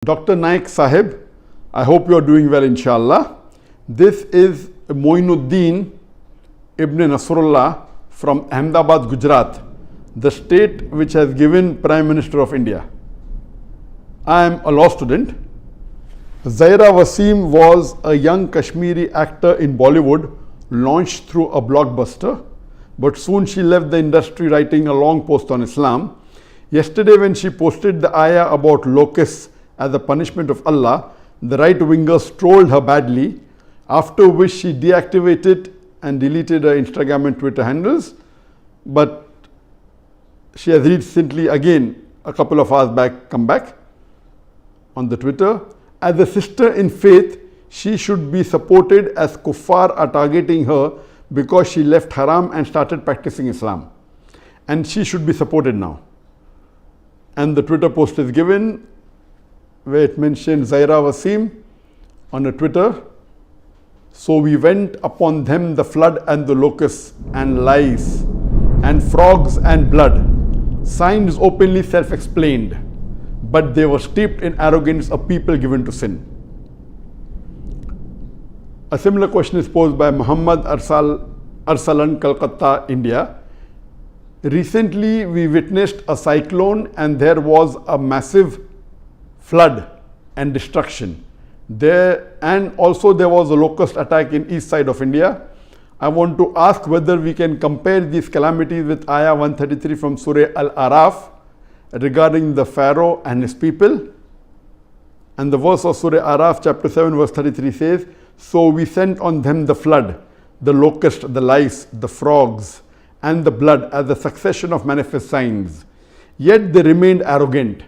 Dr. Naik Sahib, I hope you are doing well, inshallah. This is Moinuddin Ibn Nasrullah from Ahmedabad, Gujarat, the state which has given Prime Minister of India. I am a law student. Zaira Wasim was a young Kashmiri actor in Bollywood, launched through a blockbuster, but soon she left the industry writing a long post on Islam. Yesterday, when she posted the ayah about locusts as a punishment of Allah, the right-wingers trolled her badly, after which she deactivated and deleted her Instagram and Twitter handles. But she has recently again, a couple of hours back, come back on the Twitter. As a sister in faith, she should be supported, as kuffar are targeting her because she left haram and started practicing Islam. And she should be supported now. And the Twitter post is given where it mentioned Zaira Wasim on a Twitter. So we went upon them the flood and the locusts and lice and frogs and blood. Signs openly self-explained, but they were steeped in arrogance, a people given to sin. A similar question is posed by Mohammed Arsalan, Calcutta, India. Recently, we witnessed a cyclone and there was a massive flood and destruction. And also there was a locust attack in east side of India. I want to ask whether we can compare these calamities with Ayah 133 from Surah Al-Araf regarding the Pharaoh and his people. And the verse of Surah Araf chapter 7 verse 33 says, "So we sent on them the flood, the locust, the lice, the frogs, and the blood as a succession of manifest signs. Yet they remained arrogant,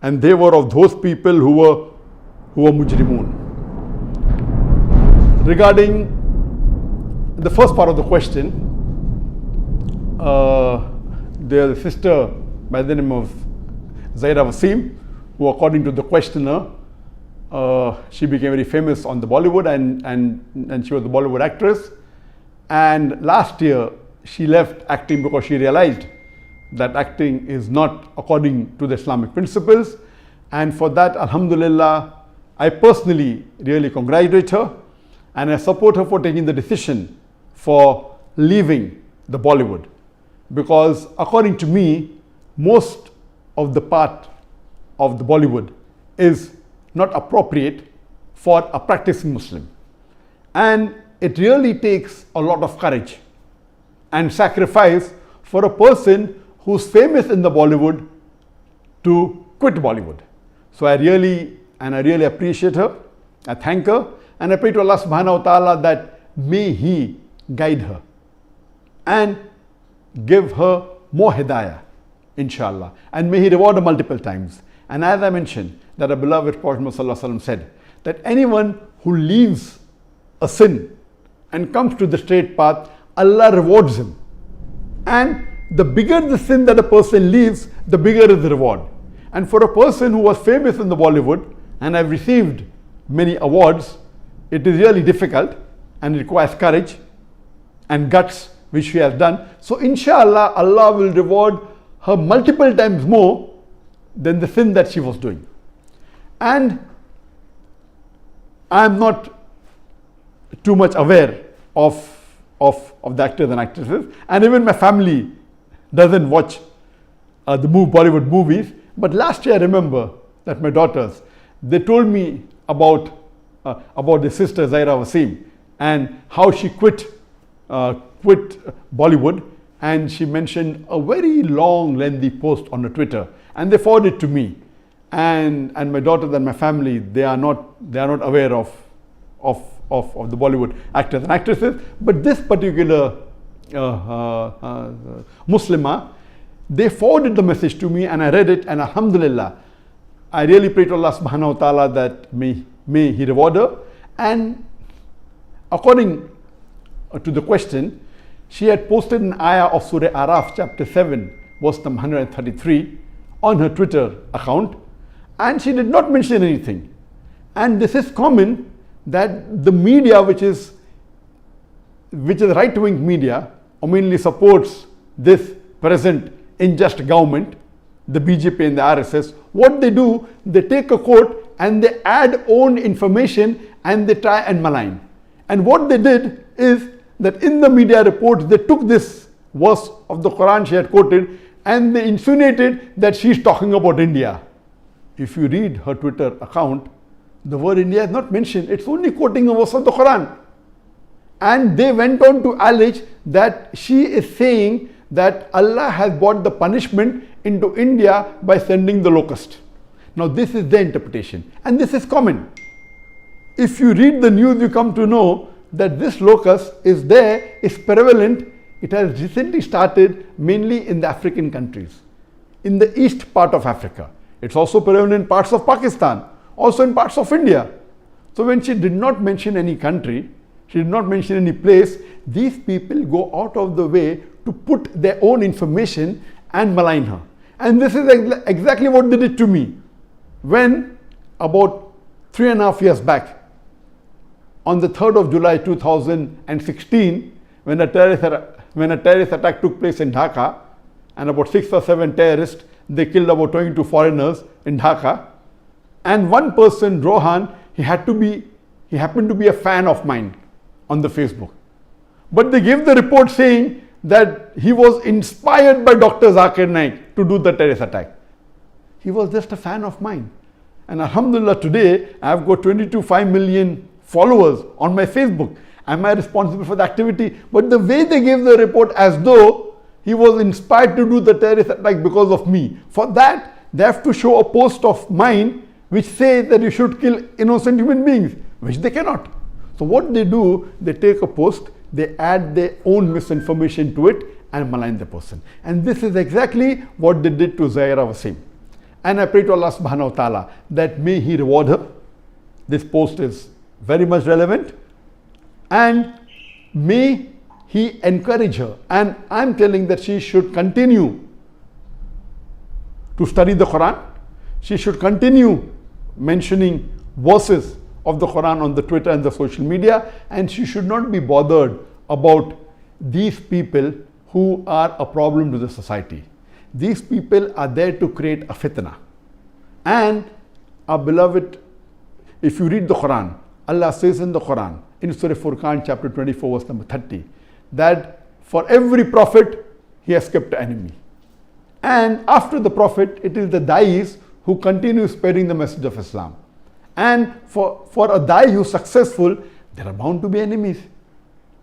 and they were of those people who were mujrimun." Regarding the first part of the question, there's a sister by the name of Zaira Wasim, who according to the questioner, she became very famous on the Bollywood and she was a Bollywood actress. And last year, she left acting because she realized that acting is not according to the Islamic principles. And for that, alhamdulillah, I personally really congratulate her and I support her for taking the decision for leaving the Bollywood. Because according to me, most of the part of the Bollywood is not appropriate for a practicing Muslim. And it really takes a lot of courage and sacrifice for a person who's famous in the Bollywood to quit Bollywood. So I really appreciate her. I thank her and I pray to Allah subhanahu wa ta'ala that may He guide her and give her more hidayah, inshallah. And may He reward her multiple times. And as I mentioned, that our beloved Prophet Muhammad said that anyone who leaves a sin and comes to the straight path, Allah rewards him. And the bigger the sin that a person leaves, the bigger is the reward. And for a person who was famous in the Bollywood, and I've received many awards, it is really difficult and it requires courage and guts, which she has done. So inshallah, Allah will reward her multiple times more than the sin that she was doing. And I am not too much aware of the actors and actresses, and even my family doesn't watch the Bollywood movies. But last year I remember that my daughters, they told me about the sister Zaira Wasim and how she quit Bollywood, and she mentioned a very long lengthy post on her Twitter, and they forwarded it to me. And my daughters and my family, they are not aware of the Bollywood actors and actresses. But this particular Muslimah, they forwarded the message to me and I read it, and alhamdulillah, I really pray to Allah subhanahu wa ta'ala that may He reward her. And according to the question, she had posted an ayah of Surah Araf chapter 7 verse number 133 on her Twitter account, and she did not mention anything. And this is common, that the media which is right-wing media, mainly supports this present unjust government, the BJP and the RSS. What they do, they take a quote and they add own information and they try and malign. And what they did is that in the media reports, they took this verse of the Quran she had quoted and they insinuated that she's talking about India. If you read her Twitter account, the word India is not mentioned. It's only quoting a verse of the Quran. And they went on to allege that she is saying that Allah has brought the punishment into India by sending the locust. Now this is their interpretation, and this is common. If you read the news, you come to know that this locust is prevalent. It has recently started mainly in the African countries, in the east part of Africa. It's also prevalent in parts of Pakistan, also in parts of India. So when she did not mention any country, she did not mention any place, these people go out of the way to put their own information and malign her. And this is exactly what they did to me. When about 3.5 years back, on the 3rd of July 2016, when a terrorist attack took place in Dhaka, and about 6 or 7 terrorists, they killed about 22 foreigners in Dhaka. And one person, Rohan, he happened to be a fan of mine on the Facebook. But they gave the report saying that he was inspired by Dr. Zakir Naik to do the terrorist attack. He was just a fan of mine. And Alhamdulillah, today I have got 22.5 million followers on my Facebook. Am I responsible for the activity? But the way they gave the report, as though he was inspired to do the terrorist attack because of me. For that, they have to show a post of mine which says that you should kill innocent human beings, which they cannot. So what they do, they take a post, they add their own misinformation to it and malign the person. And this is exactly what they did to Zaira Wasim. And I pray to Allah subhanahu wa ta'ala that may He reward her. This post is very much relevant. And may He encourage her. And I'm telling that she should continue to study the Quran. She should continue mentioning verses of the Quran on the Twitter and the social media, and she should not be bothered about these people who are a problem to the society. These people are there to create a fitna. And our beloved, if you read the Quran, Allah says in the Quran, in Surah Furqan chapter 24 verse number 30, that for every prophet he has kept an enemy. And after the prophet, it is the da'is who continue spreading the message of Islam. And for a da'i who is successful, there are bound to be enemies.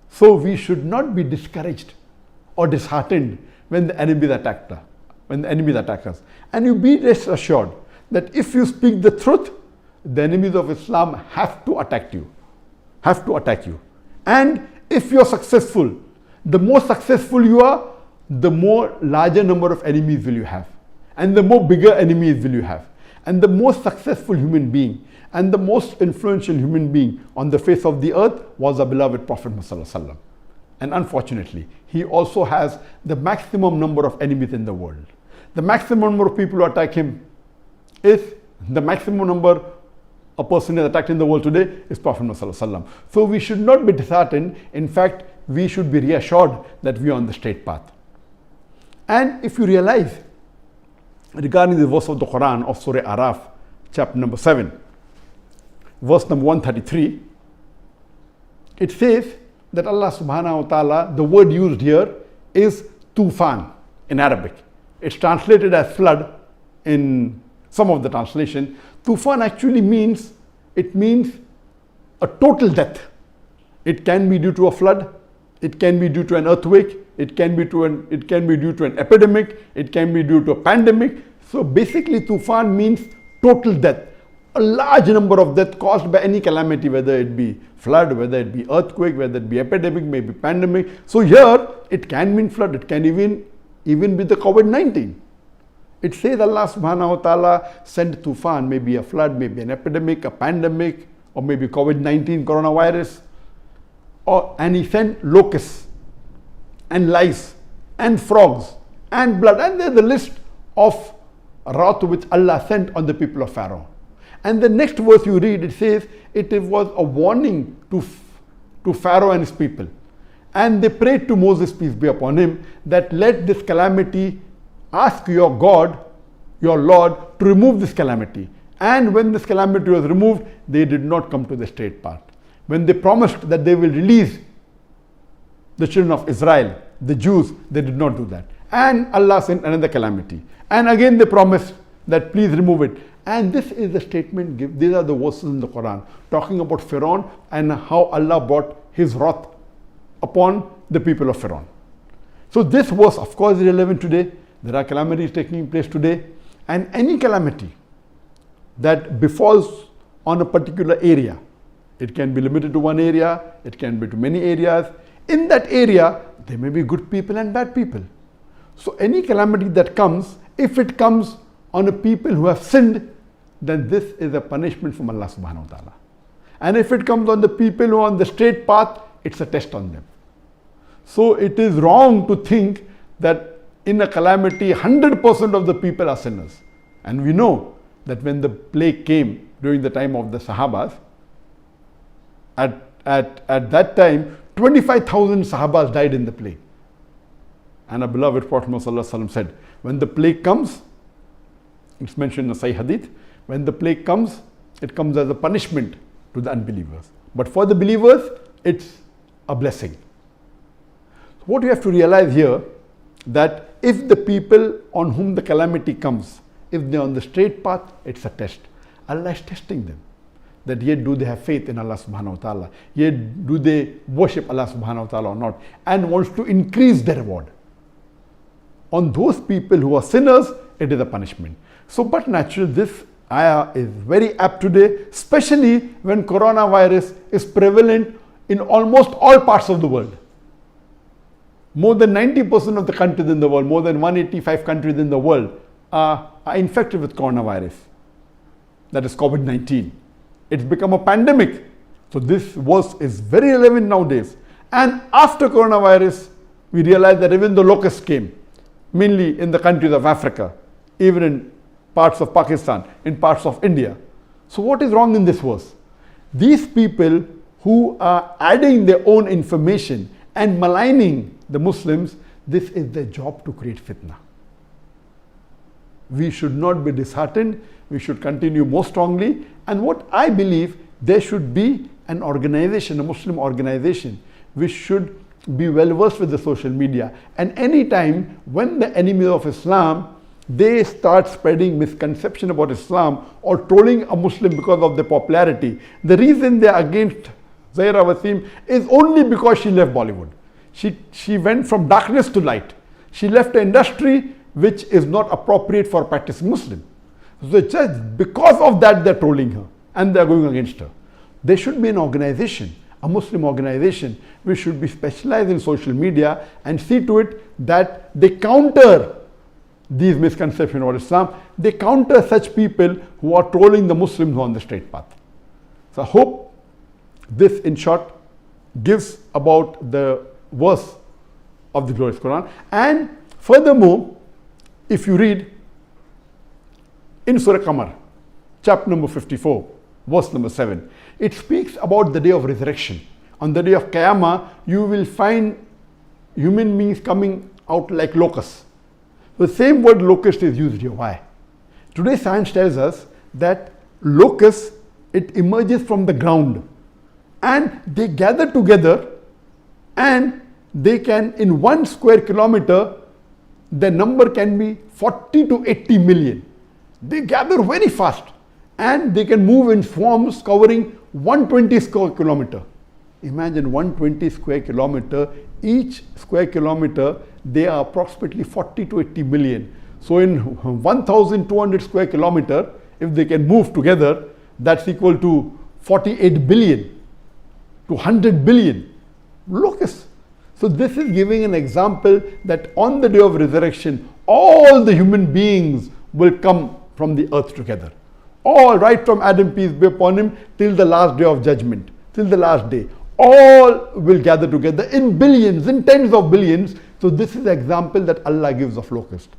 So we should not be discouraged or disheartened when the enemies attack us. And you be rest assured that if you speak the truth, the enemies of Islam have to attack you. And if you are successful, the more successful you are, the more larger number of enemies will you have. And the more bigger enemies will you have. And the most successful human being and the most influential human being on the face of the earth was our beloved Prophet Muhammad. And unfortunately, he also has the maximum number of enemies in the world. The maximum number of people who attack him is the maximum number a person is attacked in the world today is Prophet Muhammad. So we should not be disheartened. In fact, we should be reassured that we are on the straight path. And if you realize, regarding the verse of the Quran of Surah Araf, chapter number 7, verse number 133, it says that Allah subhanahu wa ta'ala, the word used here is tufan in Arabic. It's translated as flood in some of the translation. Tufan actually means a total death. It can be due to a flood, it can be due to an earthquake, it can be due to an epidemic, it can be due to a pandemic. So basically tufan means total death. A large number of death caused by any calamity, whether it be flood, whether it be earthquake, whether it be epidemic, maybe pandemic. So here it can mean flood, it can even be the COVID-19. It says Allah subhanahu wa ta'ala sent tufan, maybe a flood, maybe an epidemic, a pandemic, or maybe COVID-19, coronavirus. And he sent locusts and lice and frogs and blood. And there's the list of wrath which Allah sent on the people of Pharaoh. And the next verse you read, it says it was a warning to Pharaoh and his people. And they prayed to Moses, peace be upon him, that let this calamity, ask your God, your Lord, to remove this calamity. And when this calamity was removed, they did not come to the straight path. When they promised that they will release the children of Israel, the Jews, they did not do that. And Allah sent another calamity. And again they promised that please remove it. And this is the statement, these are the verses in the Quran, talking about Pharaoh and how Allah brought his wrath upon the people of Pharaoh. So this was, of course, relevant today. There are calamities taking place today. And any calamity that befalls on a particular area, it can be limited to one area, it can be to many areas. In that area, there may be good people and bad people. So any calamity that comes, if it comes on a people who have sinned, then this is a punishment from Allah subhanahu wa ta'ala. And if it comes on the people who are on the straight path, it's a test on them. So it is wrong to think that in a calamity, 100% of the people are sinners. And we know that when the plague came during the time of the Sahabas, at that time, 25,000 Sahabas died in the plague. And our beloved Prophet Muhammad said, when the plague comes, it's mentioned in the Sahih Hadith, when the plague comes, it comes as a punishment to the unbelievers. But for the believers, it's a blessing. What you have to realize here, that if the people on whom the calamity comes, if they're on the straight path, it's a test. Allah is testing them. That yet do they have faith in Allah subhanahu wa ta'ala? Yet do they worship Allah subhanahu wa ta'ala or not? And wants to increase their reward. On those people who are sinners, it is a punishment. So, but naturally, this ayah is very apt today, especially when coronavirus is prevalent in almost all parts of the world. More than 90% of the countries in the world, more than 185 countries in the world are infected with coronavirus. That is COVID-19. It's become a pandemic. So this verse is very relevant nowadays. And after coronavirus, we realize that even the locusts came, mainly in the countries of Africa, even in parts of Pakistan, in parts of India. So what is wrong in this verse? These people who are adding their own information and maligning the Muslims, this is their job to create fitna. We should not be disheartened. We should continue more strongly. And what I believe, there should be an organization, a Muslim organization, which should be well versed with the social media. And any time when the enemies of Islam, they start spreading misconception about Islam or trolling a Muslim because of their popularity, the reason they are against Zaira Wasim is only because she left Bollywood. She went from darkness to light. She left an industry which is not appropriate for a practicing Muslim. So just because of that, they're trolling her and they're going against her. There should be an organization, a Muslim organization, which should be specialized in social media and see to it that they counter these misconceptions about Islam. They counter such people who are trolling the Muslims on the straight path. So I hope this, in short, gives about the verse of the glorious Quran. And furthermore, if you read in Surah Qamar, chapter number 54, verse number 7, it speaks about the day of resurrection. On the day of Qiyamah, you will find human beings coming out like locusts. The same word locust is used here. Why? Today science tells us that locust, it emerges from the ground and they gather together and they can, in 1 square kilometer, the number can be 40 to 80 million. They gather very fast and they can move in swarms covering 120 square kilometer. Imagine 120 square kilometer. Each square kilometer, they are approximately 40 to 80 million. So in 1,200 square kilometer, if they can move together, that's equal to 48 billion to 100 billion locusts. So this is giving an example that on the day of resurrection, all the human beings will come from the earth together. All, right from Adam, peace be upon him, till the last day of judgment, till the last day. All will gather together in billions, in tens of billions. So this is the example that Allah gives of locust.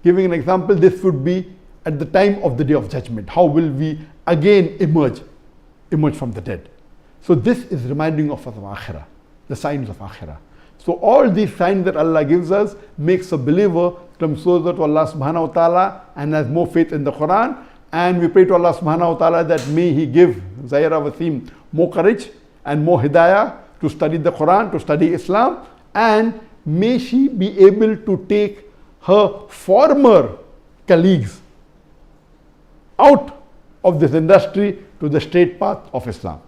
Giving an example, this would be at the time of the day of judgment. How will we again emerge from the dead? So this is reminding of us of Akhirah, the signs of Akhirah. So all these signs that Allah gives us makes a believer come closer to Allah subhanahu wa ta'ala and has more faith in the Quran And we pray to Allah subhanahu wa ta'ala that may He give Zaira Wasim more courage and more hidayah to study the Quran, to study Islam, and may she be able to take her former colleagues out of this industry to the straight path of Islam.